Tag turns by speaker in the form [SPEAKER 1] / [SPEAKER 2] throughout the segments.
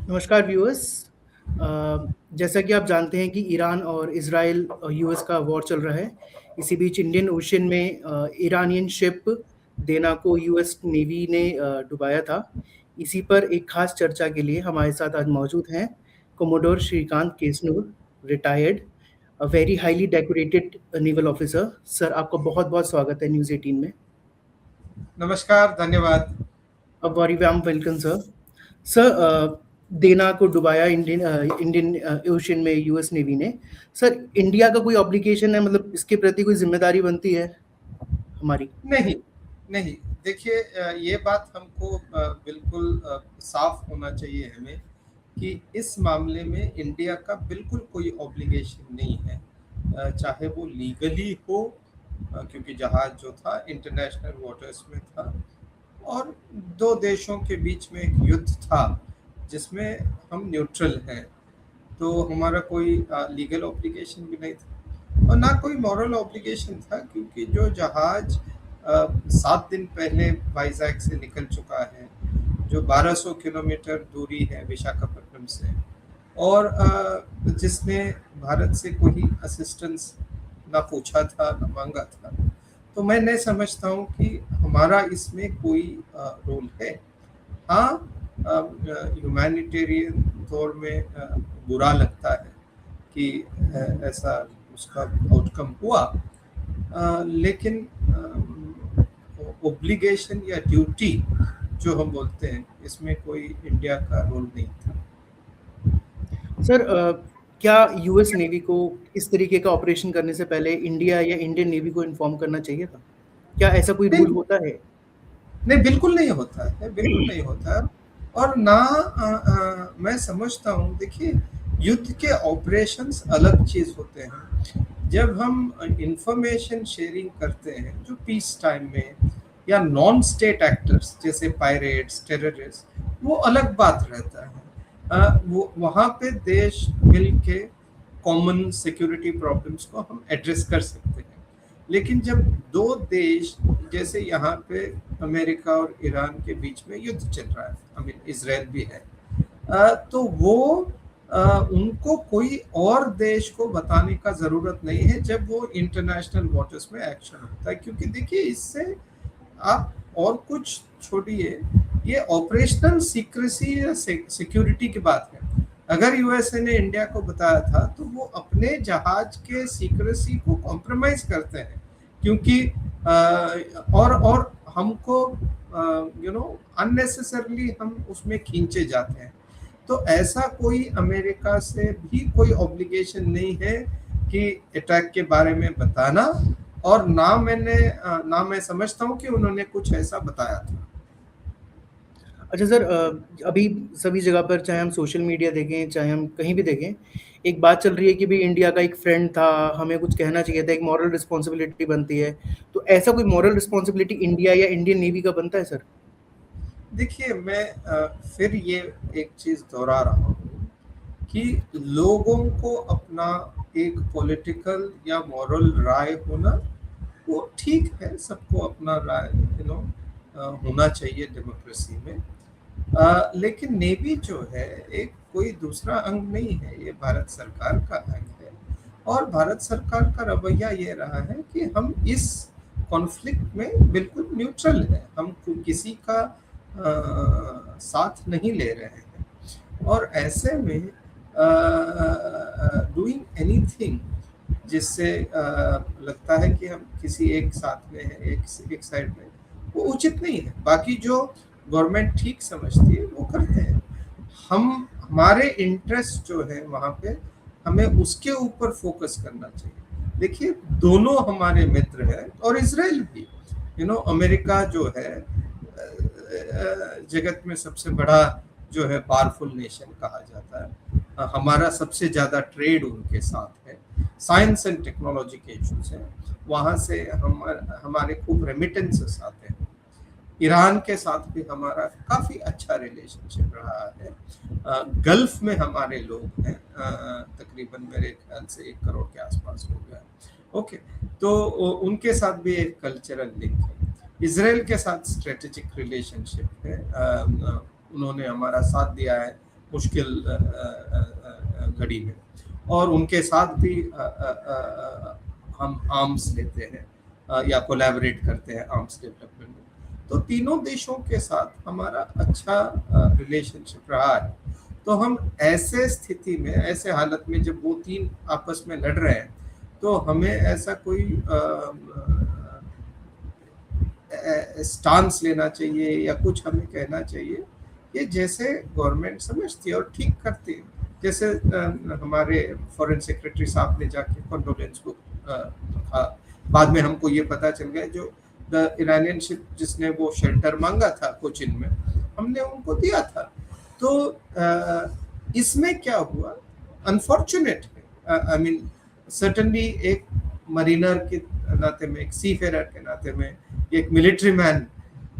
[SPEAKER 1] नमस्कार व्यूअर्स। जैसा कि आप जानते हैं कि ईरान और इज़राइल यूएस का वॉर चल रहा है। इसी बीच इंडियन ओशन में ईरानियन शिप देना को यूएस नेवी ने डुबाया था। इसी पर एक खास चर्चा के लिए हमारे साथ आज मौजूद हैं commodore Shrikant Kesnur, retired, a very highly decorated naval officer. Sir, आपका बहुत-बहुत स्वागत है न्यूज़ 18 में।
[SPEAKER 2] नमस्कार, धन्यवाद।
[SPEAKER 1] A very warm welcome, sir. Sir, देना को डुबाया इंडियन ओशन में यूएस नेवी ने। सर, इंडिया का कोई ऑब्लिगेशन है, मतलब इसके प्रति कोई जिम्मेदारी बनती है हमारी?
[SPEAKER 2] नहीं, नहीं, देखिए ये बात हमको बिल्कुल साफ होना चाहिए हमें कि इस मामले में इंडिया का बिल्कुल कोई ऑब्लिगेशन नहीं है। चाहे वो लीगली हो, क्योंकि जहाज़ जो था इंटरनेशनल वाटर्स में था और 2 देशों के बीच में एक युद्ध था, जिसमें हम न्यूट्रल हैं, तो हमारा कोई लीगल ऑब्लिगेशन भी नहीं था और ना कोई मॉरल ऑब्लिगेशन था, क्योंकि जो जहाज 7 दिन पहले वाइजैक से निकल चुका है, जो 1200 किलोमीटर दूरी है विशाखापट्टनम से, और जिसने भारत से कोई असिस्टेंस ना पूछा था ना मांगा था, तो मैं नहीं समझता हूँ कि हमारा इसमें कोई रोल है। हाँ, ह्यूमैनिटेरियन तौर में बुरा लगता है कि ऐसा उसका आउटकम हुआ, लेकिन ऑब्लिगेशन या ड्यूटी जो हम बोलते हैं, इसमें कोई इंडिया का रोल नहीं था।
[SPEAKER 1] सर, क्या यूएस नेवी को इस तरीके का ऑपरेशन करने से पहले इंडिया या इंडियन नेवी को इन्फॉर्म करना चाहिए था? क्या ऐसा कोई
[SPEAKER 2] नहीं,
[SPEAKER 1] रूल होता है?
[SPEAKER 2] नहीं, बिल्कुल नहीं होता है, बिल्कुल नहीं होता है। और ना मैं समझता हूँ, देखिए युद्ध के ऑपरेशंस अलग चीज़ होते हैं। जब हम इंफॉर्मेशन शेयरिंग करते हैं जो पीस टाइम में, या नॉन स्टेट एक्टर्स जैसे पायरेट्स, टेररिस्ट, वो अलग बात रहता है। वो वहाँ पे देश मिल के कॉमन सिक्योरिटी प्रॉब्लम्स को हम एड्रेस कर सकते हैं। लेकिन जब 2 देश, जैसे यहाँ पे अमेरिका और ईरान के बीच में युद्ध चल रहा है, आई मीन इजराइल भी है, तो वो उनको कोई और देश को बताने का ज़रूरत नहीं है जब वो इंटरनेशनल वाटर्स में एक्शन होता है, क्योंकि देखिए इससे आप और कुछ छोड़िए, ये ऑपरेशनल सीक्रेसी या सिक्योरिटी की बात है। अगर यूएसए ने इंडिया को बताया था, तो वो अपने जहाज के सीक्रेसी को कॉम्प्रोमाइज करते हैं, क्योंकि और हमको अननेसेसरली हम उसमें खींचे जाते हैं। तो ऐसा कोई अमेरिका से भी कोई ऑब्लिगेशन नहीं है कि अटैक के बारे में बताना, और ना मैं समझता हूँ कि उन्होंने कुछ ऐसा बताया था।
[SPEAKER 1] अच्छा सर, अभी सभी जगह पर, चाहे हम सोशल मीडिया देखें, चाहे हम कहीं भी देखें, एक बात चल रही है कि भाई इंडिया का एक फ्रेंड था, हमें कुछ कहना चाहिए था, एक मॉरल रिस्पॉन्सिबिलिटी बनती है। तो ऐसा कोई मॉरल रिस्पॉन्सिबिलिटी इंडिया या इंडियन नेवी का बनता है सर?
[SPEAKER 2] देखिए, मैं फिर ये एक चीज़ दोहरा रहा हूँ कि लोगों को अपना एक पॉलिटिकल या मॉरल राय होना, वो ठीक है, सबको अपना राय होना चाहिए डेमोक्रेसी में। लेकिन नेवी जो है एक कोई दूसरा अंग नहीं है, ये भारत सरकार का अंग है, और भारत सरकार का रवैया ये रहा है कि हम इस कॉन्फ्लिक्ट में बिल्कुल न्यूट्रल है, हम किसी का साथ नहीं ले रहे हैं। और ऐसे में डूइंग एनीथिंग जिससे लगता है कि हम किसी एक साथ में हैं, एक साइड में, वो उचित नहीं है। बाकी जो गवर्नमेंट ठीक समझती है वो करते हैं। हमारे इंटरेस्ट जो है वहाँ पे हमें उसके ऊपर फोकस करना चाहिए। देखिए, दोनों हमारे मित्र हैं, और इजराइल भी, अमेरिका जो है जगत में सबसे बड़ा जो है पावरफुल नेशन कहा जाता है। हमारा सबसे ज़्यादा ट्रेड उनके साथ है, साइंस एंड टेक्नोलॉजी के इश्यूज हैं, वहाँ से हमारे खूब रेमिटेंसेस आते हैं। ईरान के साथ भी हमारा काफ़ी अच्छा रिलेशनशिप रहा है। गल्फ में हमारे लोग हैं, तकरीबन मेरे ख्याल से 1 करोड़ के आसपास हो गया। ओके, तो उनके साथ भी एक कल्चरल लिंक है। इजराइल के साथ स्ट्रेटेजिक रिलेशनशिप है, उन्होंने हमारा साथ दिया है मुश्किल घड़ी में, और उनके साथ भी हम आर्म्स लेते हैं या कोलैबोरेट करते हैं आर्म्स डेवलपमेंट में। तो तीनों देशों के साथ हमारा अच्छा रिलेशनशिप रहा है। तो हम ऐसे स्थिति में, ऐसे हालत में जब वो तीन आपस में लड़ रहे हैं, तो हमें ऐसा कोई स्टांस लेना चाहिए या कुछ हमें कहना चाहिए कि जैसे गवर्नमेंट समझती है और ठीक करती है। जैसे हमारे फॉरेन सेक्रेटरी साहब ने जाके कंडोलेंस को रखा, बाद में हमको ये पता चल गया जो द इरानियन शिप जिसने वो शेल्टर मांगा था कोचिन में, हमने उनको दिया था। तो इसमें क्या हुआ, अनफॉर्चुनेट है, आई मीन सर्टेनली एक मरीनर के नाते में, एक सी फेरर के नाते में, एक military man,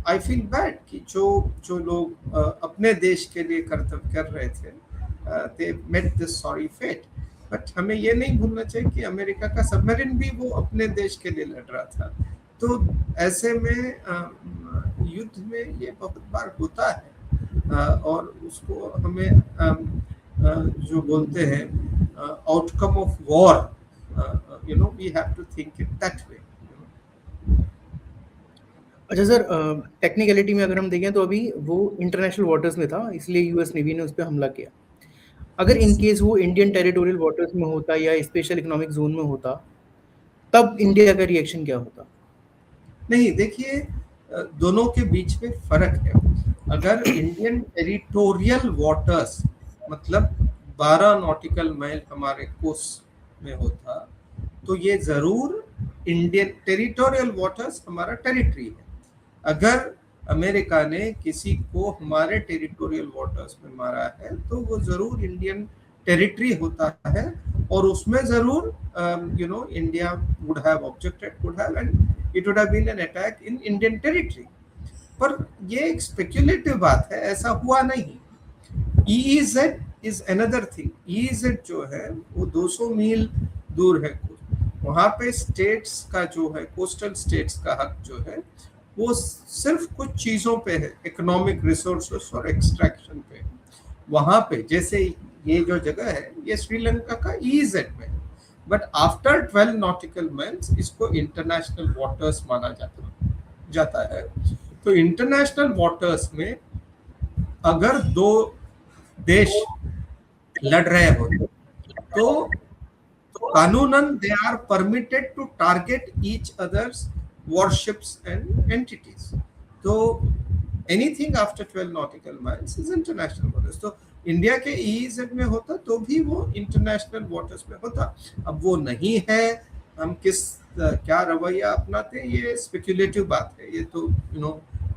[SPEAKER 2] I feel bad कि जो लोग अपने देश के लिए कर्तव्य कर रहे थे, they met this sorry fate। But हमें ये नहीं भूलना चाहिए कि अमेरिका का सबमरीन भी वो अपने देश के लिए लड़ रहा था। तो ऐसे में युद्ध में ये बहुत बार होता है, और उसको हमें जो बोलते हैं outcome of war, you know, we have to think it that way.
[SPEAKER 1] अच्छा सर, टेक्निकलिटी में अगर हम देखें तो अभी वो इंटरनेशनल वाटर्स में था, इसलिए यूएस नेवी ने उस पर हमला किया। अगर इन केस वो इंडियन टेरिटोरियल वाटर्स में होता या स्पेशल इकोनॉमिक जोन में होता, तब इंडिया का रिएक्शन क्या होता?
[SPEAKER 2] नहीं, देखिए, दोनों के बीच में फर्क है। अगर इंडियन टेरिटोरियल वाटर्स मतलब 12 नॉटिकल माइल हमारे कोस्ट में होता, तो ये जरूर इंडियन टेरिटोरियल वाटर्स हमारा टेरिटरी है। अगर अमेरिका ने किसी को हमारे टेरिटोरियल वाटर्स में मारा है तो वो जरूर इंडियन टेरिटरी होता है, और उसमें जरूर India would have objected, would have, and it would have been an attack in Indian territory. पर ये एक स्पेक्युलेटिव बात है, ऐसा हुआ नहीं। EEZ is another thing. EEZ जो है वो 200 मील दूर है, वहां पे स्टेट्स का जो है, कोस्टल स्टेट्स का हक जो है वो सिर्फ कुछ चीजों पे है, इकोनॉमिक रिसोर्सेस और एक्सट्रैक्शन पे। वहां पे जैसे ये जो जगह है ये श्रीलंका का ईईजेड में, बट आफ्टर 12 नॉटिकल माइल्स इसको इंटरनेशनल वाटर्स माना जाता है। तो इंटरनेशनल वाटर्स में अगर दो देश लड़ रहे हो तो कानूनन they are permitted to target each others warships and entities। तो anything after 12 nautical miles is international waters। तो इंडिया के ईईजेड में होता तो भी वो इंटरनेशनल वाटर्स में होता। अब वो नहीं है, हम क्या रवैया अपनाते, ये स्पेक्युलेटिव बात है। ये तो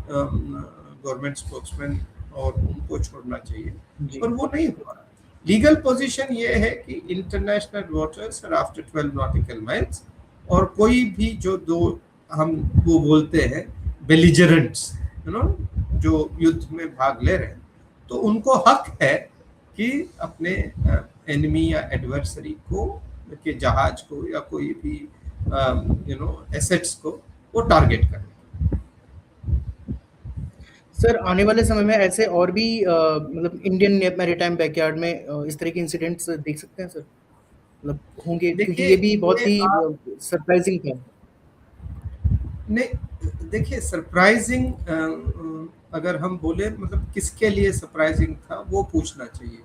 [SPEAKER 2] गवर्नमेंट स्पोक्समैन और उनको छोड़ना चाहिए, पर वो नहीं हुआ। लीगल पोजीशन ये है कि international waters are after 12 nautical miles, और कोई भी जो दो हम वो बोलते हैं बेलिजरेंट्स, जो युद्ध में भाग ले रहे हैं, तो उनको हक है कि अपने एनिमी या एडवर्सरी को के जहाज को या कोई भी एसेट्स को वो टारगेट करें।
[SPEAKER 1] सर, आने वाले समय में ऐसे और भी मतलब इंडियन मैरीटाइम बैकयार्ड में इस तरह के इंसिडेंट्स देख सकते हैं सर, मतलब होंगे? क्योंकि ये भी बहुत ही सरप्राइजिंग था।
[SPEAKER 2] नहीं, देखिए, सरप्राइजिंग अगर हम बोले मतलब किसके लिए सरप्राइजिंग था वो पूछना चाहिए।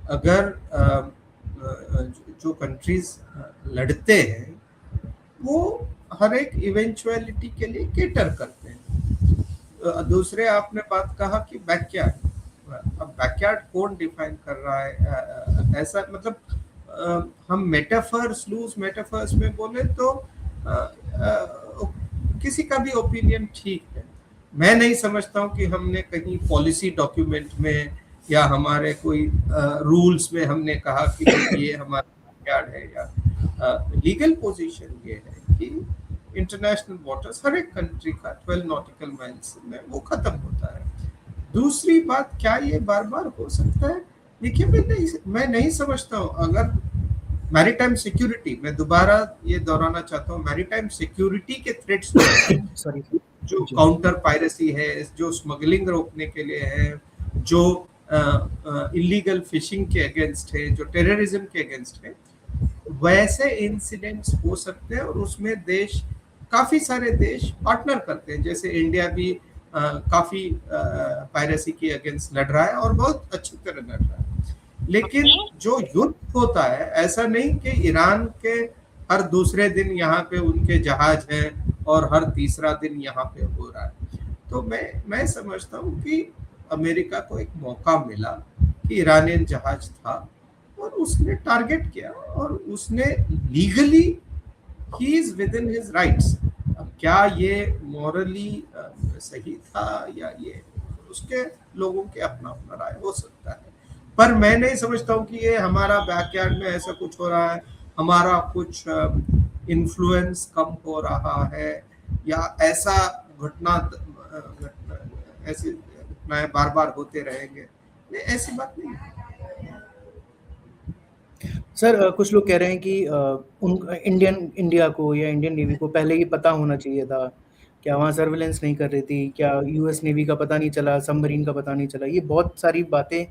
[SPEAKER 2] अगर जो कंट्रीज लड़ते हैं वो हर एक इवेंचुअलिटी के लिए केटर करते हैं। दूसरे आपने बात कहा कि बैकयार्ड, अब बैकयार्ड कौन डिफाइन कर रहा है? ऐसा मतलब हम मेटाफर्स, लूज मेटाफर्स में बोले तो किसी का भी ओपिनियन ठीक है। मैं नहीं समझता हूँ कि हमने कहीं पॉलिसी डॉक्यूमेंट में या हमारे कोई रूल्स में हमने कहा कि ये हमारा बैकयार्ड है, या लीगल पोजीशन ये है कि इंटरनेशनल वाटर्स हर एक कंट्री का 12 नॉटिकल माइल्स में वो खत्म होता है। दूसरी बात, क्या ये बार बार हो सकता है? देखिए, मैं नहीं समझता हूँ। अगर मैरीटाइम सिक्योरिटी, मैं दोबारा ये दोहराना चाहता हूँ, मैरीटाइम सिक्योरिटी के थ्रेट्स जो काउंटर पायरेसी है, जो स्मगलिंग रोकने के लिए है, जो इलीगल फिशिंग के अगेंस्ट है, जो टेररिज्म के अगेंस्ट है, वैसे इंसिडेंट्स हो सकते हैं और उसमें देश, काफी सारे देश पार्टनर करते हैं। जैसे इंडिया भी काफी पायरेसी के अगेंस्ट लड़ रहा है और बहुत अच्छी तरह लड़ रहा है। लेकिन जो युद्ध होता है, ऐसा नहीं कि ईरान के हर दूसरे दिन यहाँ पे उनके जहाज हैं और हर तीसरा दिन यहाँ पे हो रहा है। तो मैं समझता हूँ कि अमेरिका को एक मौका मिला कि ईरानियन जहाज था और उसने टारगेट किया और उसने legally, he is with in his rights. अब क्या ये मॉरली सही था या ये उसके लोगों के अपना अपना राय हो सकता है, पर मैं नहीं समझता हूँ कि ये हमारा बैकयार्ड में ऐसा कुछ हो रहा है, हमारा कुछ इन्फ्लुएंस कम हो रहा है या ऐसा घटना ऐसी घटनाएं बार बार होते रहेंगे। नहीं, ऐसी बात नहीं है।
[SPEAKER 1] सर कुछ लोग कह रहे हैं कि इंडिया को या इंडियन नेवी को पहले ही पता होना चाहिए था, क्या वहाँ सर्विलेंस नहीं कर रही थी, क्या यूएस नेवी का पता नहीं चला, सबमरीन का पता नहीं चला। ये बहुत सारी बातें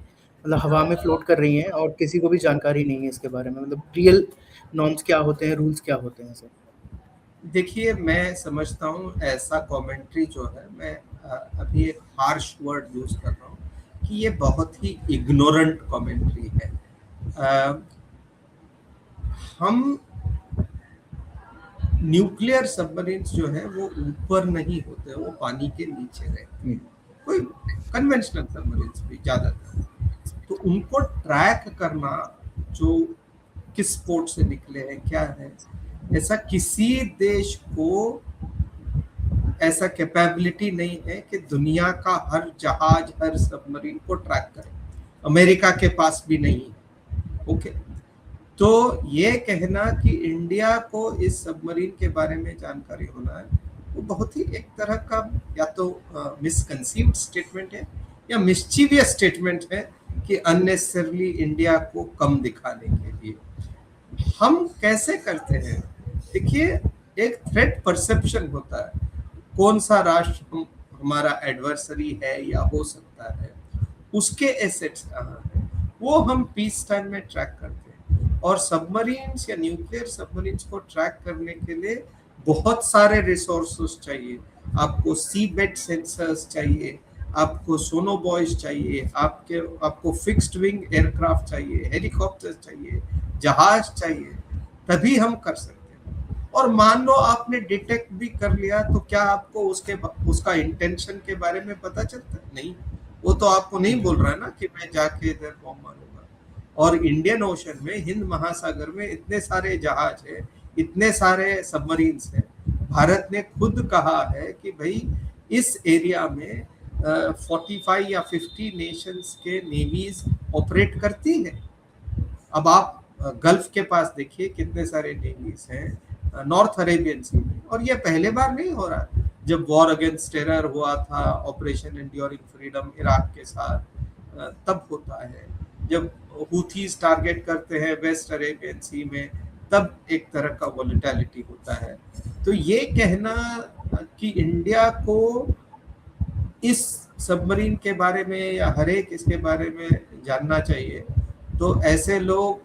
[SPEAKER 1] मतलब हवा में फ्लोट कर रही हैं और किसी को भी जानकारी नहीं है इसके बारे में, मतलब रियल नॉर्म्स क्या होते हैं, रूल्स क्या होते हैं सर।
[SPEAKER 2] देखिए, मैं समझता हूँ ऐसा कमेंट्री जो है, मैं अभी एक हार्श वर्ड यूज कर रहा हूँ कि ये बहुत ही इग्नोरेंट कमेंट्री है। हम न्यूक्लियर सबमरीन्स जो है वो ऊपर नहीं होते, वो पानी के नीचे रहते हैं। कोई कन्वेंशनल सबमरीन्स भी ज्यादातर, तो उनको ट्रैक करना, जो किस पोर्ट से निकले हैं, क्या है, ऐसा किसी देश को ऐसा कैपेबिलिटी नहीं है कि दुनिया का हर जहाज, हर सबमरीन को ट्रैक करे। अमेरिका के पास भी नहीं है। ओके, तो ये कहना कि इंडिया को इस सबमरीन के बारे में जानकारी होना है, वो बहुत ही एक तरह का या तो मिसकंसीव्ड स्टेटमेंट है या मिस्चीवियस स्टेटमेंट है कि अननेसेसरली इंडिया को कम दिखाने के लिए। हम कैसे करते हैं, देखिए, एक थ्रेट परसेप्शन होता है, कौन सा राष्ट्र हमारा एडवर्सरी है या हो सकता है, उसके एसेट्स कहाँ हैं, वो हम पीस टाइम में ट्रैक करते हैं। और सबमरीन्स या न्यूक्लियर सबमरीन्स को ट्रैक करने के लिए बहुत सारे रिसोर्सेस चाहिए। आपको सी बेड सेंसर्स चाहिए, आपको सोनोबॉयज चाहिए, आपको फिक्स्ड विंग एयरक्राफ्ट चाहिए, हेलीकॉप्टर चाहिए, जहाज चाहिए, तभी हम कर सकते हैं। और मान लो आपने डिटेक्ट भी कर लिया, तो क्या आपको उसका इंटेंशन के बारे में पता चलता है? नहीं, वो तो आपको नहीं बोल रहा है ना कि मैं जाके इधर बॉम्ब मारूंगा। और इंडियन ओशन में, हिंद महासागर में इतने सारे जहाज है, इतने सारे सबमरीन्स हैं। भारत ने खुद कहा है कि भाई इस एरिया में 45 या 50 नेशंस के नेवीज ऑपरेट करती हैं। अब आप गल्फ के पास देखिए कितने सारे नेवीज हैं, नॉर्थ अरेबियन सी में, और ये पहले बार नहीं हो रहा है। जब वॉर अगेंस्ट टेरर हुआ था, ऑपरेशन एंड्योरिंग फ्रीडम इराक के साथ, तब होता है। जब हुथीज टारगेट करते हैं वेस्ट अरेबियन सी में, तब एक तरह का वोलेटिलिटी होता है। तो ये कहना कि इंडिया को इस सबमरीन के बारे में या हर एक इसके बारे में जानना चाहिए, तो ऐसे लोग,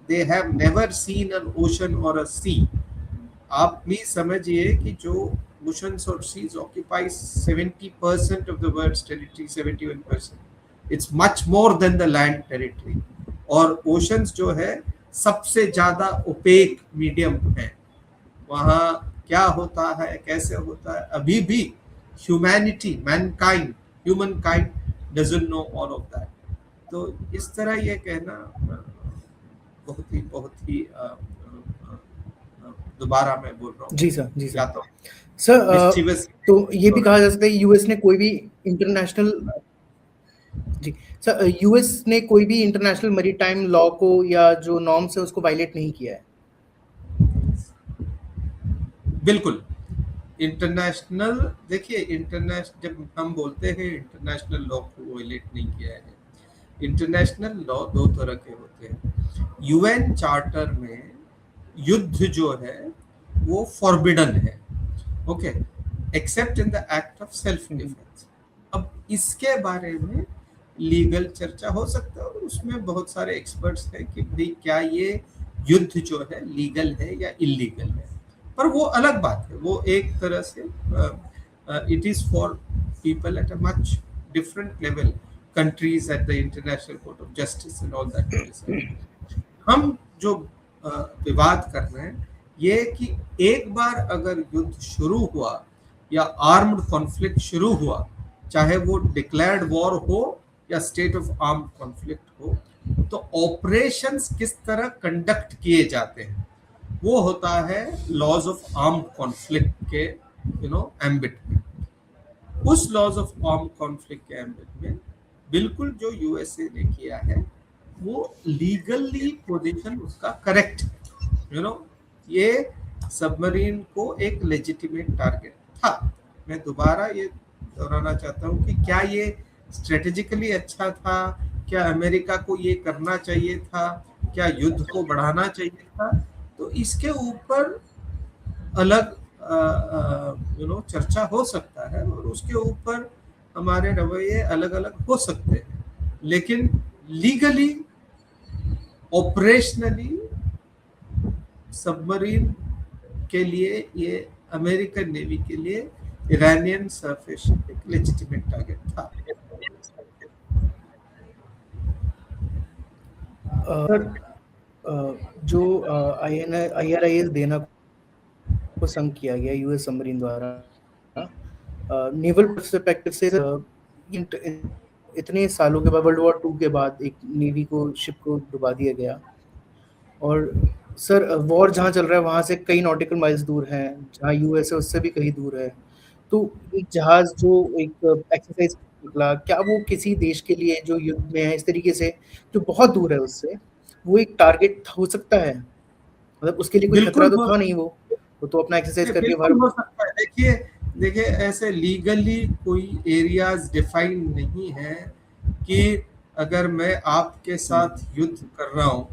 [SPEAKER 2] they have never seen an ocean और अ सी। आप प्लीज समझिए कि जो ओशंस और seas occupy 70% of the world's territory, 71%, it's much more than the land territory. और ओशंस जो है सबसे ज्यादा ओपेक मीडियम है, वहाँ क्या होता है, कैसे होता है, अभी भी humanity, Mankind, human kind doesn't know all of that. तो इस तरह ये कहना बहुत ही दोबारा मैं बोल रहा हूँ।
[SPEAKER 1] जी सर, जी
[SPEAKER 2] या
[SPEAKER 1] सर।
[SPEAKER 2] तो
[SPEAKER 1] सर तो ये भी कहा जा सकता है यूएस ने कोई भी इंटरनेशनल, जी सर, यूएस ने कोई भी इंटरनेशनल मैरीटाइम लॉ को या जो नॉर्म्स है उसको वायलेट नहीं किया है।
[SPEAKER 2] बिल्कुल। इंटरनेशनल, देखिए, इंटरनेशनल जब हम बोलते हैं इंटरनेशनल लॉ को वायलेट नहीं किया है, इंटरनेशनल लॉ दो तरह के होते हैं। यूएन चार्टर में युद्ध जो है वो फॉरबिडन है, okay, accept in the act of self defence. अब इसके बारे में लीगल चर्चा हो सकता है और उसमें बहुत सारे एक्सपर्ट्स हैं कि भाई क्या ये युद्ध जो है लीगल है या इलीगल है, पर वो अलग बात है। वो एक तरह से it is for people at a much different level, countries at the international court of justice and all that. हम जो विवाद कर रहे हैं ये कि एक बार अगर युद्ध शुरू हुआ या आर्म्ड कॉन्फ्लिक्ट शुरू हुआ, चाहे वो डिक्लेयर्ड वॉर हो या स्टेट ऑफ आर्म्ड कॉन्फ्लिक्ट हो, तो ऑपरेशंस किस तरह कंडक्ट किए जाते हैं वो होता है लॉज ऑफ आर्म्ड कॉन्फ्लिक्ट के एम्बिट में। उस लॉज ऑफ आर्म्ड कॉन्फ्लिक्ट के एम्बिट में बिल्कुल जो यूएसए ने किया है वो लीगली पोजीशन उसका करेक्ट है। ये सबमरीन को एक लेजिटिमेट टारगेट था। मैं दोबारा ये दोहराना चाहता हूँ कि क्या ये स्ट्रेटेजिकली अच्छा था, क्या अमेरिका को ये करना चाहिए था, क्या युद्ध को बढ़ाना चाहिए था, तो इसके ऊपर अलग चर्चा हो सकता है और उसके ऊपर हमारे रवैये अलग अलग हो सकते हैं, लेकिन लीगली ऑपरेशनली सबमरीन के लिए ये अमेरिकन नेवी के लिए ईरानियन सरफेस एक लेजिटिमेट टारगेट था।
[SPEAKER 1] जो IRIS देना को संग किया गया यूएस सबमरीन द्वारा, नेवल पर्सपेक्टिव से इतने सालों के बाद, वर्ल्ड वॉर 2 के बाद एक नेवी को शिप को डुबा दिया गया। और सर वॉर जहाँ चल रहा है वहाँ से कई नॉटिकल माइल्स दूर है, जहाँ यूएस है उससे भी कहीं दूर है। तो एक जहाज जो एक एक्सरसाइज निकला, क्या वो किसी देश के लिए जो युद्ध में है इस तरीके से जो बहुत दूर है उससे, वो एक टारगेट हो सकता है? मतलब उसके लिए कोई खतरा तो था नहीं, वो तो अपना एक्सरसाइज करके
[SPEAKER 2] हो सकता है। देखिए ऐसे लीगली कोई एरियाज डिफाइन नहीं है कि अगर मैं आपके साथ युद्ध कर रहा हूँ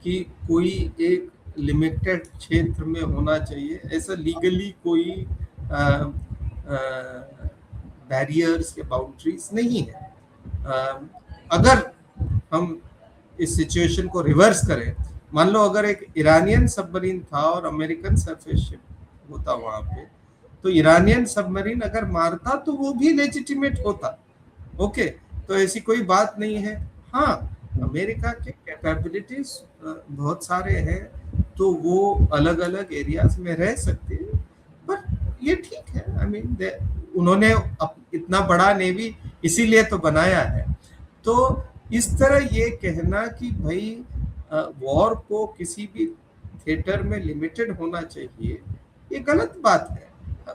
[SPEAKER 2] कि कोई एक लिमिटेड क्षेत्र में होना चाहिए, ऐसा लीगली कोई बैरियर्स या बाउंड्रीज नहीं है। अगर हम इस सिचुएशन को रिवर्स करें, मान लो अगर एक ईरानियन सबमरीन था और अमेरिकन सरफेस शिप होता वहां पे, तो ईरानियन सबमरीन अगर मारता तो वो भी लेजिटिमेट होता। ओके, तो ऐसी कोई बात नहीं है। हाँ, अमेरिका के कैपेबिलिटीज बहुत सारे हैं, तो वो अलग अलग एरियाज में रह सकते हैं, पर ये ठीक है। आई मीन उन्होंने इतना बड़ा नेवी इसीलिए तो बनाया है। तो इस तरह ये कहना कि भाई वॉर को किसी भी थिएटर में लिमिटेड होना चाहिए, ये गलत बात है।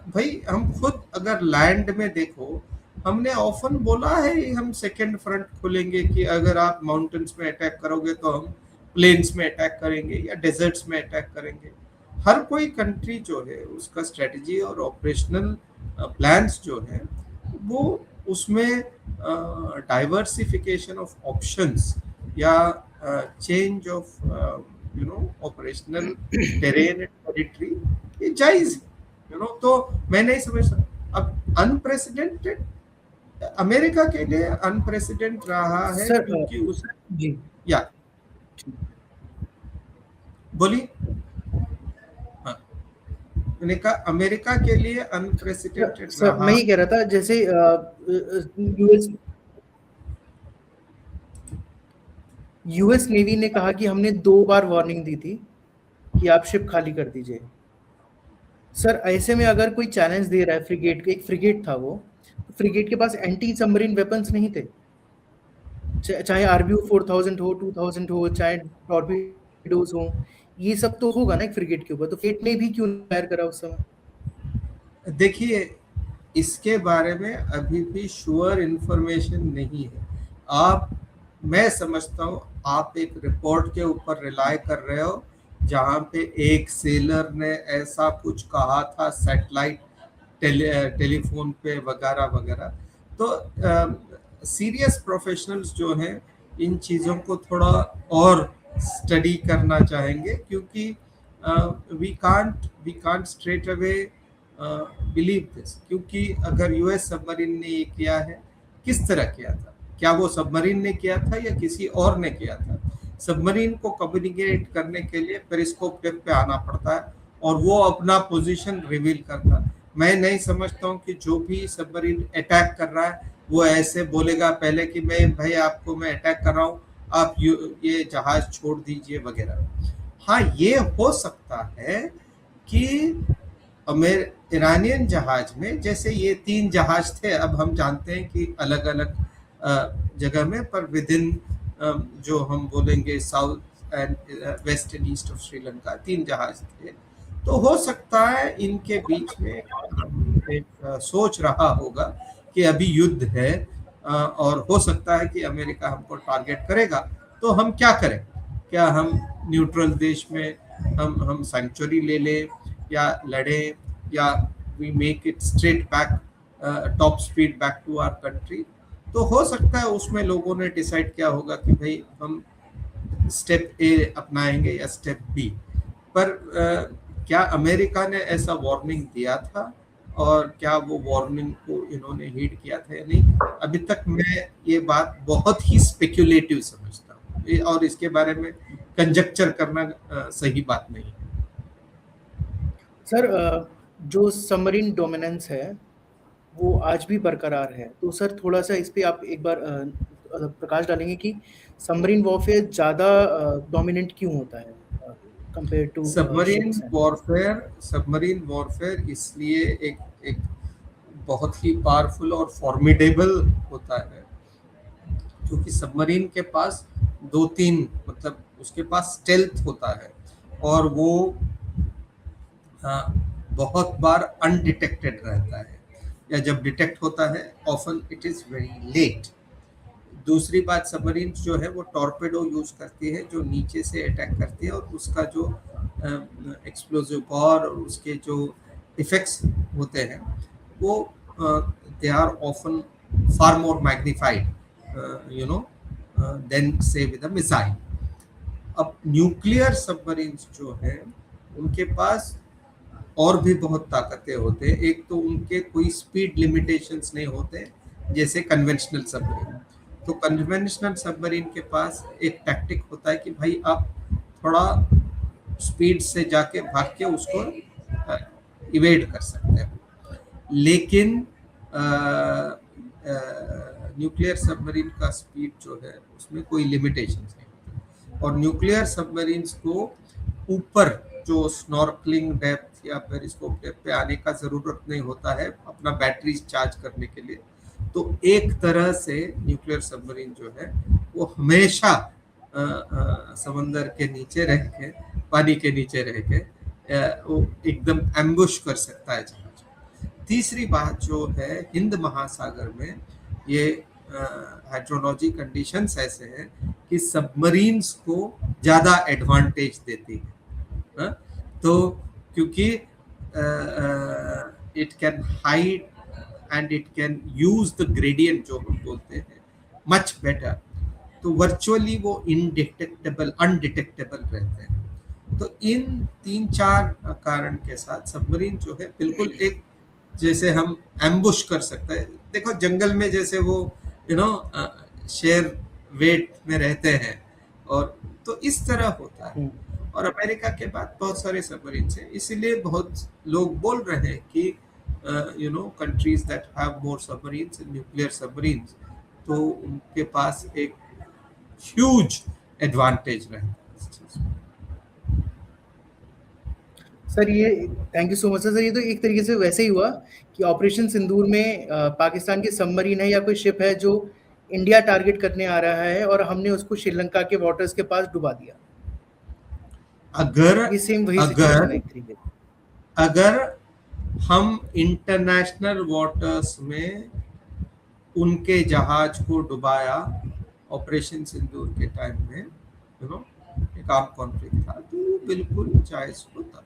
[SPEAKER 2] भाई हम खुद अगर लैंड में देखो, हमने ऑफन बोला है हम सेकेंड फ्रंट खोलेंगे कि अगर आप माउंटेन्स में अटैक करोगे तो हम प्लेन्स में अटैक करेंगे या डेजर्ट्स में अटैक करेंगे। हर कोई कंट्री जो है उसका स्ट्रेटजी और ऑपरेशनल प्लान्स जो है वो उसमें डाइवर्सिफिकेशन ऑफ ऑप्शंस या change of operational terrain and territory ये जायज है। तो मैं नहीं समझ सकता। अब अनप्रेसिडेंटेड अमेरिका के लिए अनप्रेसिडेंट रहा है क्योंकि उस
[SPEAKER 1] जी
[SPEAKER 2] या बोलिए। हाँ, मैंने कहा अमेरिका के लिए अनप्रेसिडेंटेड
[SPEAKER 1] सर मैं ही कह रहा था, जैसे यूएस नेवी ने कहा कि हमने 2 बार वार्निंग दी थी कि आप शिप खाली कर दीजिए। सर ऐसे में अगर कोई चैलेंज दे रहा है फ्रिगेट, एक फ्रिगेट था वो, तो फ्रिगेट के पास एंटी सबमरीन वेपन्स नहीं थे, चाहे आरबीयू 4000 हो, 2000 हो, चाहे टॉर्पीडोज हो, ये सब तो होगा ना एक फ्रिगेट के ऊपर। तो फ्रिगेट ने भी क्यों फायर करा उस समय?
[SPEAKER 2] देखिए इसके बारे में अभी भी श्योर इंफॉर्मेशन नहीं है। आप, मैं समझता हूँ आप एक रिपोर्ट के ऊपर रिलाय कर रहे हो जहाँ पे एक सेलर ने ऐसा कुछ कहा था सैटेलाइट टेलीफोन पे वगैरह वगैरह। तो सीरियस प्रोफेशनल्स जो हैं इन चीज़ों को थोड़ा और स्टडी करना चाहेंगे, क्योंकि we can't straight away believe this. क्योंकि अगर यूएस सबमरीन ने ये किया है, किस तरह किया था, क्या वो सबमरीन ने किया था या किसी और ने किया था? सबमरीन को कम्युनिकेट करने के लिए पेरिस्कोप डेक पे आना पड़ता है और वो अपना पोजीशन रिवील करता है। मैं नहीं समझता हूँ कि जो भी सबमरीन अटैक कर रहा है वो ऐसे बोलेगा पहले कि मैं भाई आपको मैं अटैक कर रहा हूँ, आप ये जहाज छोड़ दीजिए वगैरह। हाँ, ये हो सकता है कि ईरानियन जहाज में, जैसे ये 3 जहाज थे, अब हम जानते हैं कि अलग अलग जगह में, पर विद इन जो हम बोलेंगे south and west and east of Sri Lanka 3 जहाज थे। तो हो सकता है इनके बीच में एक सोच रहा होगा कि अभी युद्ध है और हो सकता है कि अमेरिका हमको टारगेट करेगा, तो हम क्या करें? क्या हम न्यूट्रल देश में हम सेंचुरी ले लें या लड़ें, या we make it straight back top speed back to our country? तो हो सकता है उसमें लोगों ने डिसाइड किया होगा कि भाई हम स्टेप ए अपनाएंगे या स्टेप बी। पर क्या अमेरिका ने ऐसा वार्निंग दिया था और क्या वो वार्निंग को इन्होंने हीड किया था या नहीं, अभी तक मैं ये बात बहुत ही स्पेक्युलेटिव समझता हूँ और इसके बारे में कंजक्चर करना सही बात नहीं है।
[SPEAKER 1] सर, जो सबमरीन डोमिनेंस है वो आज भी बरकरार है, तो सर थोड़ा-सा इस पे आप एक बार प्रकाश डालेंगे कि सबमरीन वॉरफेयर ज़्यादा डोमिनेंट क्यों होता है compare to ships and
[SPEAKER 2] submarine warfare इसलिए एक बहुत ही पावरफुल और फॉर्मिडेबल होता है क्योंकि सबमरीन के पास 2-3 मतलब उसके पास स्टेल्थ होता है और वो बहुत बार अनडिटेक्टेड रहता है, या जब डिटेक्ट होता है often it is very late. दूसरी बात, सबमरीन जो है वो टॉर्पेडो यूज करती है जो नीचे से अटैक करती है और उसका जो एक्सप्लोजिव पावर और उसके जो इफेक्ट्स होते हैं वो they are often far more magnified you know than say with a missile. अब न्यूक्लियर सबमरीन्स जो है उनके पास और भी बहुत ताकतें होते हैं। एक तो उनके कोई स्पीड लिमिटेशंस नहीं होते जैसे कन्वेंशनल सबमरीन। तो कन्वेंशनल सबमरीन के पास एक टैक्टिक होता है कि भाई आप थोड़ा स्पीड से जाके भाग के उसको इवेड कर सकते हैं, लेकिन न्यूक्लियर सबमरीन का स्पीड जो है उसमें कोई लिमिटेशंस नहीं होती और न्यूक्लियर सबमरीन्स को ऊपर जो स्नॉर्कलिंग डेप्थ या पेरिस्कोप डेप्थ पे आने का जरूरत नहीं होता है अपना बैटरी चार्ज करने के लिए। तो एक तरह से न्यूक्लियर सबमरीन जो है वो हमेशा समंदर के नीचे रह के, पानी के नीचे रह के वो एकदम एम्बुश कर सकता है जहाज। तीसरी बात जो है, हिंद महासागर में ये हाइड्रोलॉजी कंडीशंस ऐसे हैं कि सबमरीन्स को ज़्यादा एडवांटेज देती है। तो क्योंकि it can hide and it can use the gradient जो हम बोलते हैं मच बेटर, तो वर्चुअली वो इनडिटेक्टेबल अनडिटेक्टेबल रहते हैं। तो इन 3-4 कारण के साथ सबमरीन जो है बिल्कुल एक जैसे हम एम्बुश कर सकते हैं। देखो जंगल में जैसे वो शेर वेट में रहते हैं, और तो इस तरह होता है। और अमेरिका के बाद बहुत सारे सबमरीन हैं, इसीलिए बहुत लोग बोल रहे हैं कि countries that have more submarines, nuclear submarines, तो उनके पास एक ह्यूज एडवांटेज रहता है इस चीज में।
[SPEAKER 1] सर ये thank you so much sir. ये तो एक तरीके से वैसे ही हुआ कि ऑपरेशन सिंदूर में पाकिस्तान की सबमरीन है या कोई शिप है जो इंडिया टारगेट करने आ रहा है और हमने उसको श्रीलंका के वाटर्स के पास डुबा दिया।
[SPEAKER 2] अगर
[SPEAKER 1] ये सेम वही सिचुएशन है एक तरीके से।
[SPEAKER 2] अगर हम इंटरनेशनल वाटर्स में उनके जहाज को डुबाया ऑपरेशन सिंदूर के टाइम में, एक आर्म कॉन्फ्लिक्ट था, तो बिल्कुल जायज होता,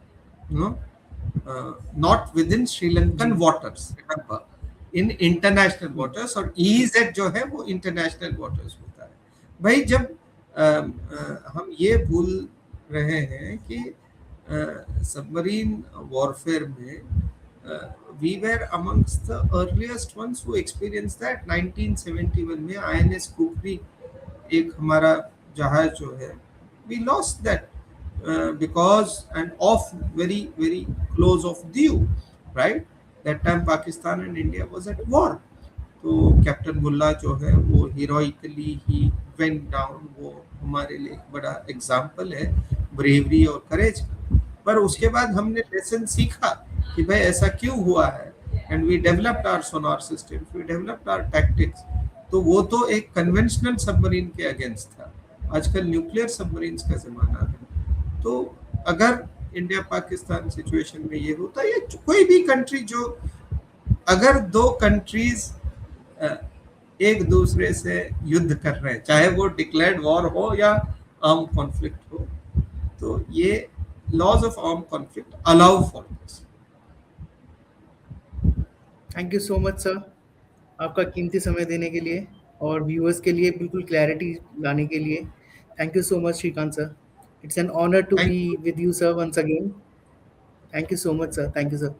[SPEAKER 2] not with in Sri Lankan waters, remember in international waters, और ईजेड जो है वो इंटरनेशनल वाटर्स होता है। भाई जब हम ये भूल रहे हैं कि सबमरीन वॉरफेयर में uh, we were amongst the earliest ones who experienced that 1971 में INS कुकरी एक हमारा जहाज जो है we lost that because and off very close of Diu, right? That time Pakistan and India was at war. तो captain मुल्ला जो है वो हीरोइकली ही वेंट डाउन, वो हमारे लिए एक बड़ा एग्जाम्पल है ब्रेवरी और करेज का। पर उसके बाद हमने लेसन सीखा कि भाई ऐसा क्यों हुआ है, and we developed our sonar systems, we developed our tactics. तो वो तो एक कन्वेंशनल सबमरीन के अगेंस्ट था, आजकल न्यूक्लियर सबमरीन्स का जमाना है। तो अगर इंडिया पाकिस्तान सिचुएशन में ये होता है, या कोई भी कंट्री जो, अगर दो कंट्रीज एक दूसरे से युद्ध कर रहे हैं, चाहे वो डिक्लेयर्ड वॉर हो या आर्म कॉन्फ्लिक्ट हो, तो ये laws of arm conflict allow for this.
[SPEAKER 1] Thank you so much sir, आपका कीमती समय देने के लिए और व्यूअर्स के लिए बिल्कुल क्लैरिटी लाने के लिए। Thank you so much Srikanth sir, it's an honour to
[SPEAKER 2] thank
[SPEAKER 1] be
[SPEAKER 2] you,
[SPEAKER 1] with you sir once again. Thank you so much sir, thank you sir.